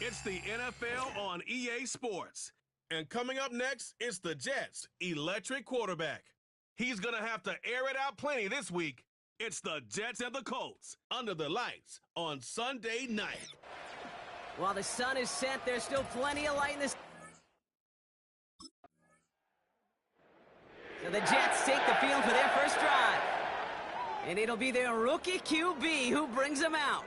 It's the NFL on EA Sports. And coming up next, it's the Jets' electric quarterback. He's going to have to air it out plenty this week. It's the Jets and the Colts under the lights on Sunday night. While the sun is set, there's still plenty of light in this. So the Jets take the field for their first drive. And it'll be their rookie QB who brings them out.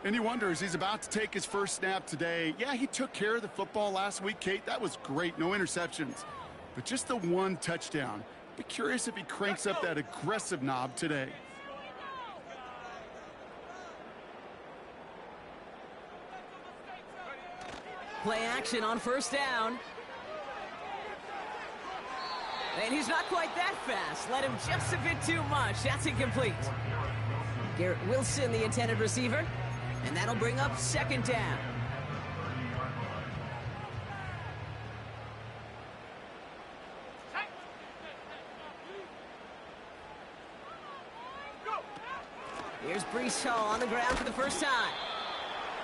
And he wonders, he's about to take his first snap today. Yeah, he took care of the football last week, Kate. That was great. No interceptions. But just the one touchdown. Be curious if he cranks up that aggressive knob today. Play action on first down. And he's not quite that fast. Let him just a bit too much. That's incomplete. Garrett Wilson, the intended receiver. And that'll bring up second down. Here's Breece Hall on the ground for the first time.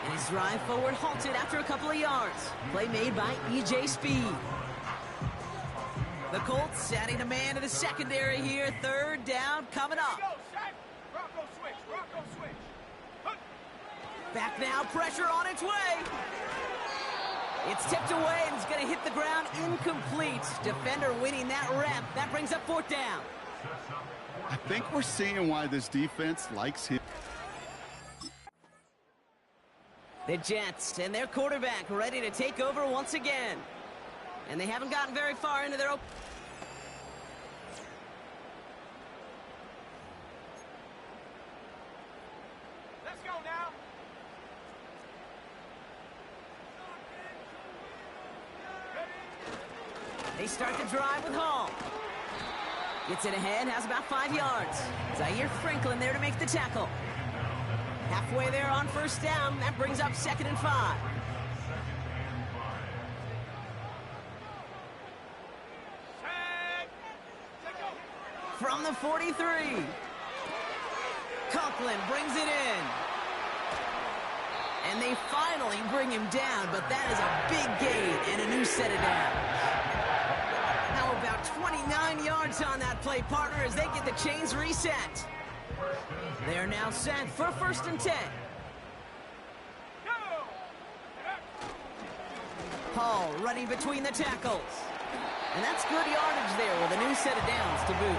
And his drive forward halted after a couple of yards. Play made by E.J. Speed. The Colts adding a man to the secondary here. Third down coming up. Back now, pressure on its way. It's tipped away and it's going to hit the ground incomplete. Defender winning that rep. That brings up fourth down. I think we're seeing why this defense likes him. The Jets and their quarterback ready to take over once again. And they haven't gotten very far into their open. Let's go now. They start the drive with Hall. Gets it ahead, has about 5 yards. Zaire Franklin there to make the tackle. Halfway there on first down. That brings up 2nd and 5. From the 43. Conklin brings it in. And they finally bring him down, but that is a big gain and a new set of downs. Now about 29 yards on that play, partner, as they get the chains reset. They are now set for 1st and 10. Hall running between the tackles. And that's good yardage there with a new set of downs to boot.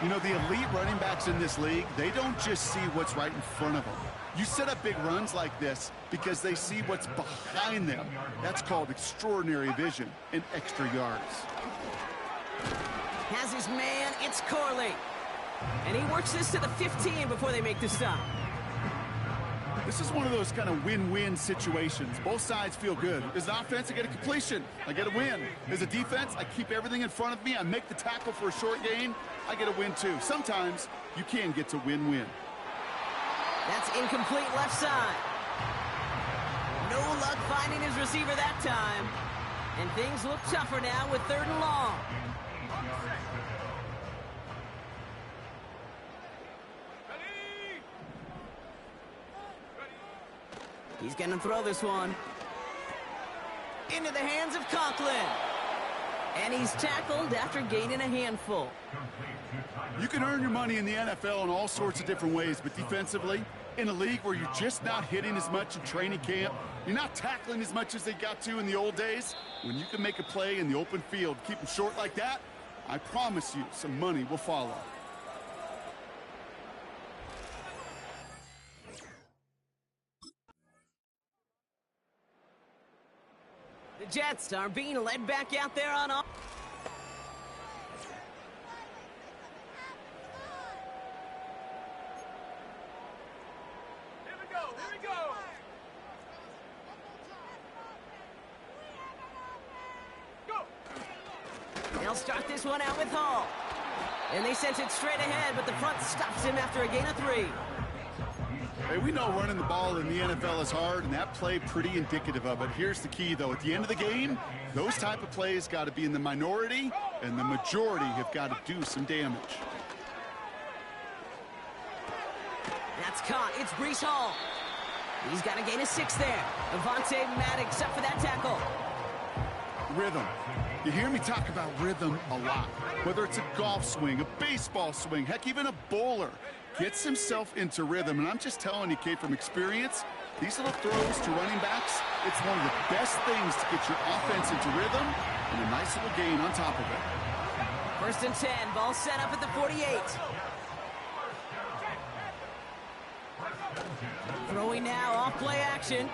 You know, the elite running backs in this league, they don't just see what's right in front of them. You set up big runs like this because they see what's behind them. That's called extraordinary vision and extra yards. Has his man, it's Corley. And he works this to the 15 before they make the stop. This is one of those kind of win-win situations. Both sides feel good. As an offense, I get a completion. I get a win. As a defense, I keep everything in front of me. I make the tackle for a short gain. I get a win, too. Sometimes you can get to win-win. That's incomplete left side. No luck finding his receiver that time. And things look tougher now with 3rd and long. He's going to throw this one into the hands of Conklin. And he's tackled after gaining a handful. You can earn your money in the NFL in all sorts of different ways, but defensively, in a league where you're just not hitting as much in training camp, you're not tackling as much as they got to in the old days, when you can make a play in the open field, keep them short like that, I promise you some money will follow. The Jets are being led back out there on off. Here we go, here we go. Go. They'll start this one out with Hall. And they sent it straight ahead, but the front stops him after a gain of 3. Hey, we know running the ball in the NFL is hard, and that play pretty indicative of it. Here's the key, though. At the end of the game, those type of plays got to be in the minority, and the majority have got to do some damage. That's caught. It's Breece Hall. He's got to gain a 6 there. Avonte Maddox up for that tackle. Rhythm. You hear me talk about rhythm a lot. Whether it's a golf swing, a baseball swing, heck, even a bowler gets himself into rhythm. And I'm just telling you, Kate, from experience, these little throws to running backs, it's one of the best things to get your offense into rhythm and a nice little gain on top of it. 1st and 10, ball set up at the 48. Throwing now, off play action.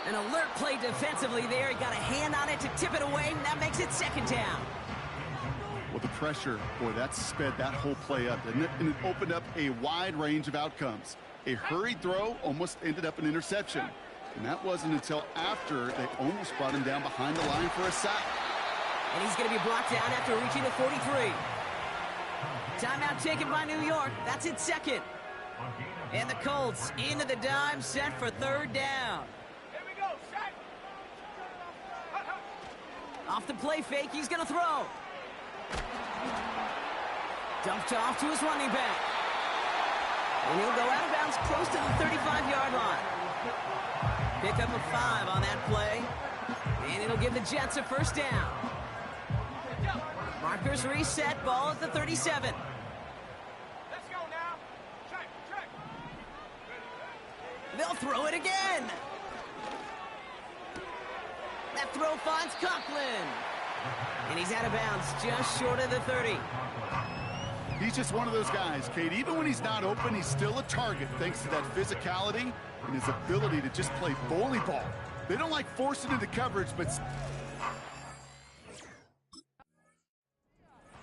An alert play defensively there. He got a hand on it to tip it away, and that makes it 2nd down. Well, the pressure, boy, that sped that whole play up, didn't it? And it opened up a wide range of outcomes. A hurried throw almost ended up an interception. And that wasn't until after they almost brought him down behind the line for a sack. And he's going to be brought down after reaching the 43. Timeout taken by New York. That's its 2nd. And the Colts into the dime, set for 3rd down. Here we go, set. Off the play fake, he's going to throw. Dumped off to his running back. And he'll go out of bounds close to the 35-yard line. Pick up a 5 on that play. And it'll give the Jets a 1st down. Markers reset, ball at the 37. Let's go now. Check, check. They'll throw it again. That throw finds Conklin. And he's out of bounds, just short of the 30. He's just one of those guys, Kate. Even when he's not open, he's still a target thanks to that physicality and his ability to just play volleyball. They don't like forcing into coverage, but...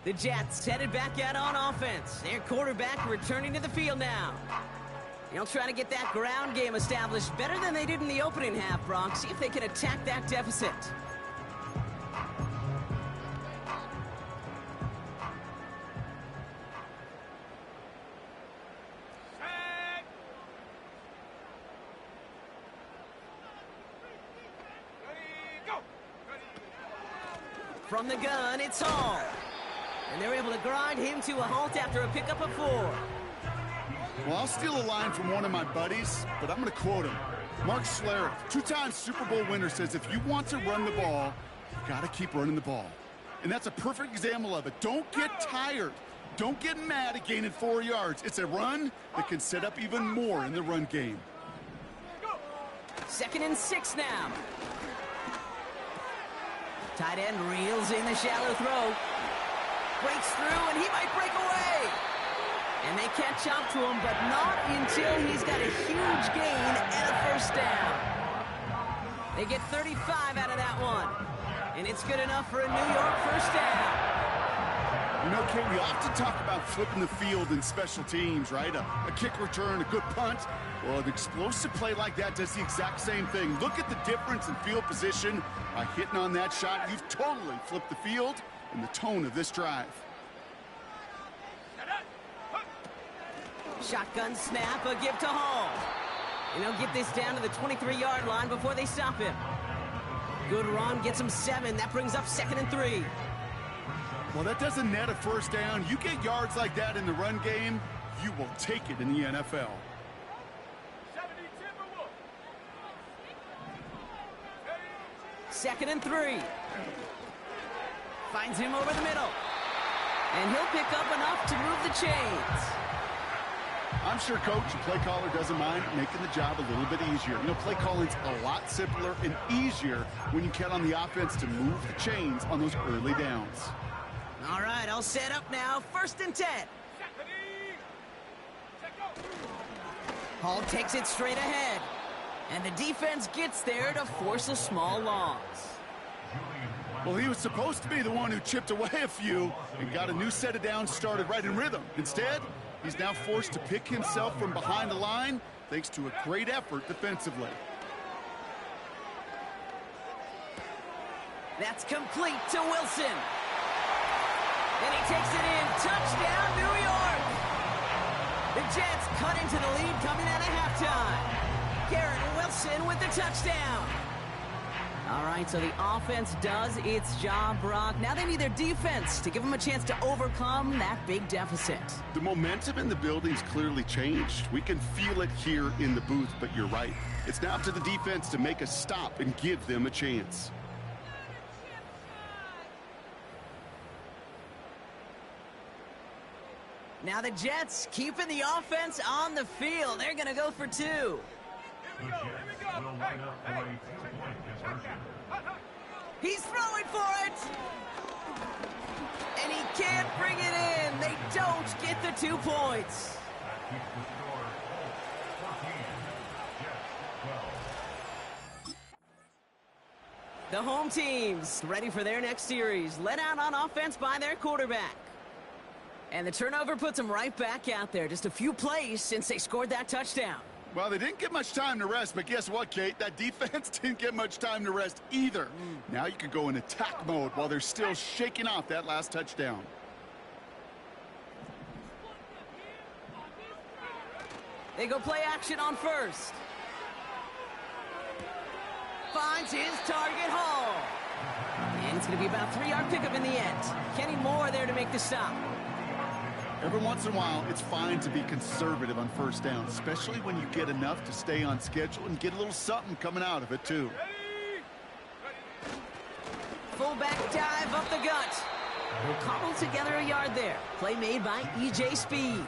The Jets headed back out on offense. Their quarterback returning to the field now. They'll try to get that ground game established better than they did in the opening half, Brock. See if they can attack that deficit. Set. Ready, go. Ready. From the gun, it's Hall. And they're able to grind him to a halt after a pickup of 4. Well, I'll steal a line from one of my buddies, but I'm going to quote him. Mark Schlereth, 2-time Super Bowl winner, says if you want to run the ball, you got to keep running the ball. And that's a perfect example of it. Don't get tired. Don't get mad at gaining 4 yards. It's a run that can set up even more in the run game. 2nd and 6 now. Tight end reels in the shallow throw. Breaks through, and he might break away. And they catch up to him, but not until he's got a huge gain and a 1st down. They get 35 out of that one. And it's good enough for a New York 1st down. You know, Kate, we often talk about flipping the field in special teams, right? A kick return, a good punt. Well, an explosive play like that does the exact same thing. Look at the difference in field position. By hitting on that shot, you've totally flipped the field and the tone of this drive. Shotgun snap, a give to Hall. And he'll get this down to the 23-yard line before they stop him. Good run, gets him 7. That brings up 2nd and 3. Well, that doesn't net a 1st down. You get yards like that in the run game, you will take it in the NFL. 2nd and 3. Finds him over the middle. And he'll pick up enough to move the chains. I'm sure coach and play caller doesn't mind making the job a little bit easier. You know, play calling's a lot simpler and easier when you count on the offense to move the chains on those early downs. All right, I'll set up now. 1st and 10. Hall takes it straight ahead. And the defense gets there to force a small loss. Well, he was supposed to be the one who chipped away a few and got a new set of downs started right in rhythm. Instead, he's now forced to pick himself from behind the line thanks to a great effort defensively. That's complete to Wilson. And he takes it in. Touchdown, New York! The Jets cut into the lead coming out of halftime. Garrett Wilson with the touchdown. All right, so the offense does its job, Brock. Now they need their defense to give them a chance to overcome that big deficit. The momentum in the building's clearly changed. We can feel it here in the booth, but you're right. It's now up to the defense to make a stop and give them a chance. Now the Jets keeping the offense on the field. They're going to go for 2. Here we go. Hey. He's throwing for it. And he can't bring it in. They don't get the 2 points. The home team's ready for their next series. Led out on offense by their quarterback. And the turnover puts them right back out there. Just a few plays since they scored that touchdown. Well, they didn't get much time to rest, but guess what, Kate? That defense didn't get much time to rest either. Now you can go in attack mode while they're still shaking off that last touchdown. They go play action on first. Finds his target, Hall. And it's going to be about a 3-yard pickup in the end. Kenny Moore there to make the stop. Every once in a while, it's fine to be conservative on first down, especially when you get enough to stay on schedule and get a little something coming out of it, too. Fullback dive up the gut. Will cobble together a yard there. Play made by E.J. Speed.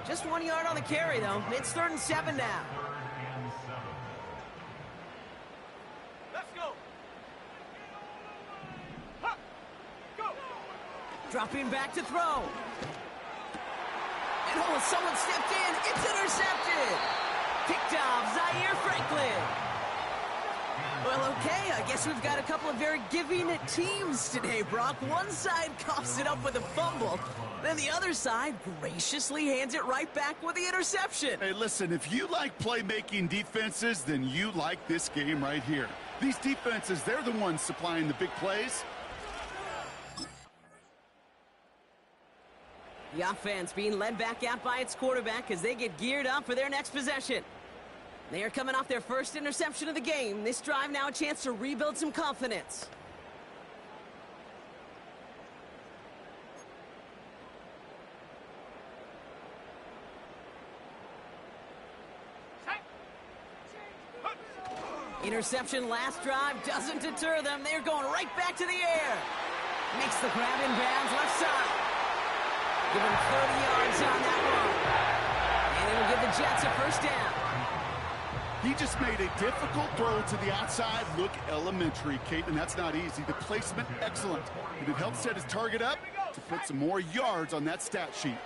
Just 1 yard on the carry, though. It's 3rd and 7 now. Let's go. Huh. Go. Dropping back to throw. And oh, someone stepped in. It's intercepted. Picked off Zaire Franklin. Well, okay, I guess we've got a couple of very giving teams today, Brock. One side coughs it up with a fumble. Then the other side graciously hands it right back with the interception. Hey, listen, if you like playmaking defenses, then you like this game right here. These defenses, they're the ones supplying the big plays. The offense being led back out by its quarterback as they get geared up for their next possession. They are coming off their first interception of the game. This drive now a chance to rebuild some confidence. Interception last drive doesn't deter them. They're going right back to the air. Makes the grab in bounds left side. Give him 30 yards on that one. And it'll give the Jets a first down. He just made a difficult throw to the outside look elementary, Kate, and that's not easy. The placement, excellent. And it helped set his target up to put some more yards on that stat sheet.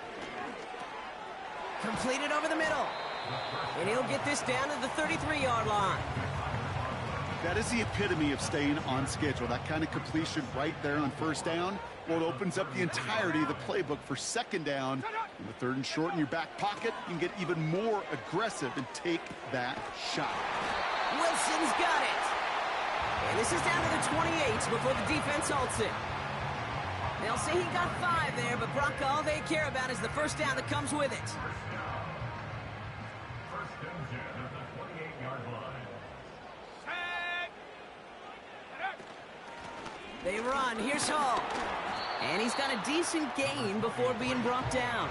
Completed over the middle. And he'll get this down to the 33-yard line. That is the epitome of staying on schedule. That kind of completion right there on first down. Well, it opens up the entirety of the playbook for second down. In the 3rd and short in your back pocket, you can get even more aggressive and take that shot. Wilson's got it. And this is down to the 28 before the defense halts it. They'll say he got 5 there, but Brock, all they care about is the first down that comes with it. They run. Here's Hall. And he's got a decent gain before being brought down.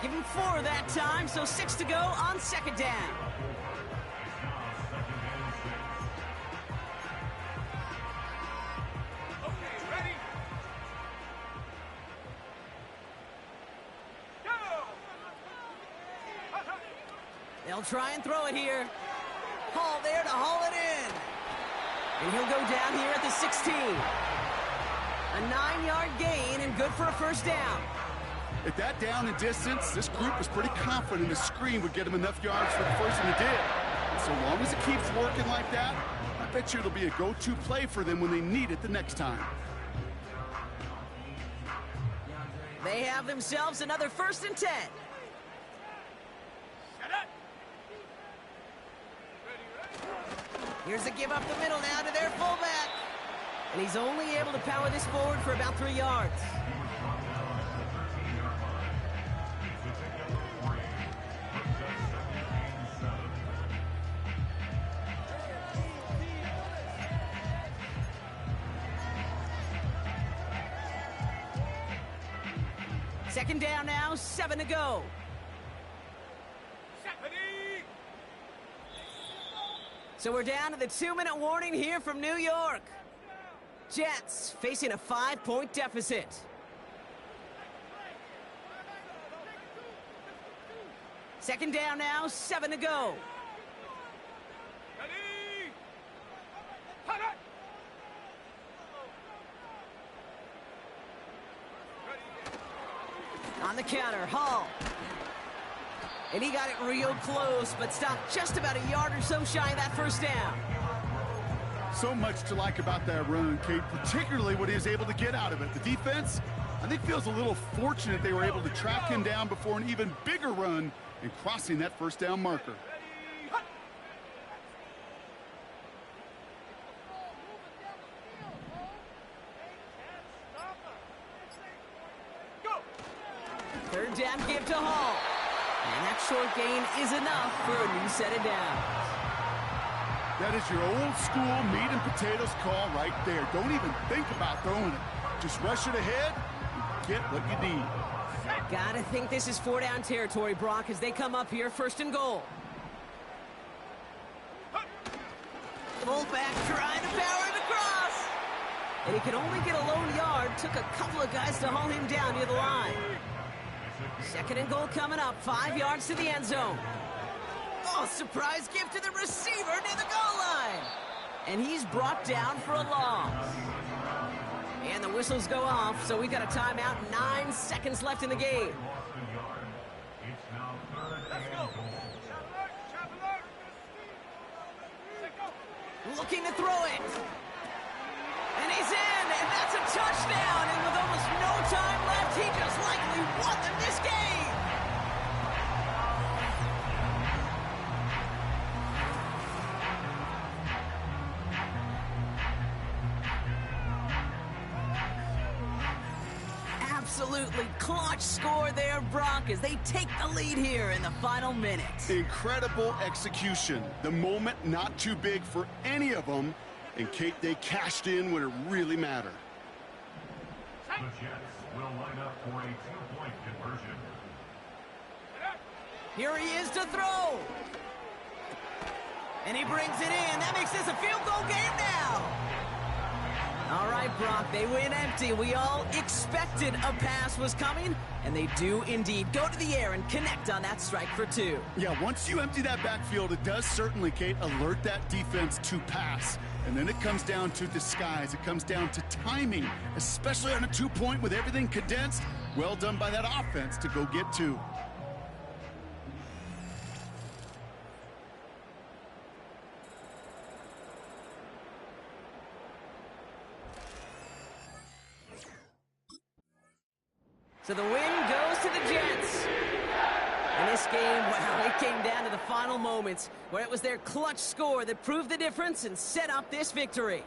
Give him 4 that time, so 6 to go on second down. Okay, ready? Go! They'll try and throw it here. Hall there to haul it in. And he'll go down here at the 16. A 9-yard gain and good for a first down. At that down and distance, this group was pretty confident the screen would get him enough yards for the first, and it did. And so long as it keeps working like that, I bet you it'll be a go-to play for them when they need it the next time. They have themselves another 1st and 10. Here's a give up the middle now to their fullback. And he's only able to power this forward for about 3 yards. Second down now, 7 to go. So we're down to the 2-minute warning here from New York. Jets facing a 5-point deficit. Second down now, 7 to go. On the counter, Hall. And he got it real close, but stopped just about a yard or so shy of that first down. So much to like about that run, Kate, particularly what he was able to get out of it. The defense, I think, feels a little fortunate they were able to track him down before an even bigger run and crossing that first down marker. Third down give to Hall. And that short gain is enough for a new set of downs. That is your old school meat and potatoes call right there. Don't even think about throwing it. Just rush it ahead and get what you need. Gotta think this is 4-down territory, Brock, as they come up here first and goal. Fullback trying to power him across. And he could only get a lone yard. Took a couple of guys to haul him down near the line. Second and goal coming up, 5 yards to the end zone. Oh, surprise gift to the receiver near the goal line. And he's brought down for a loss. And the whistles go off, so we got a timeout, 9 seconds left in the game. Looking to throw it. And he's in, and that's a touchdown. And with almost no time left, he just likely won them this game. Absolutely clutch score there, Brock, as they take the lead here in the final minutes. Incredible execution. The moment not too big for any of them. And, Kate, they cashed in when it really mattered. The Jets will line up for a 2-point conversion. Here he is to throw. And he brings it in. That makes this a field goal game now. All right, Brock, they win empty. We all expected a pass was coming, and they do indeed go to the air and connect on that strike for 2. Yeah, once you empty that backfield, it does certainly, Kate, alert that defense to pass. And then it comes down to disguise. It comes down to timing, especially on a 2-point with everything condensed. Well done by that offense to go get 2. So the win goes to the Jets. And this game, well, it came down to the final moments where it was their clutch score that proved the difference and set up this victory.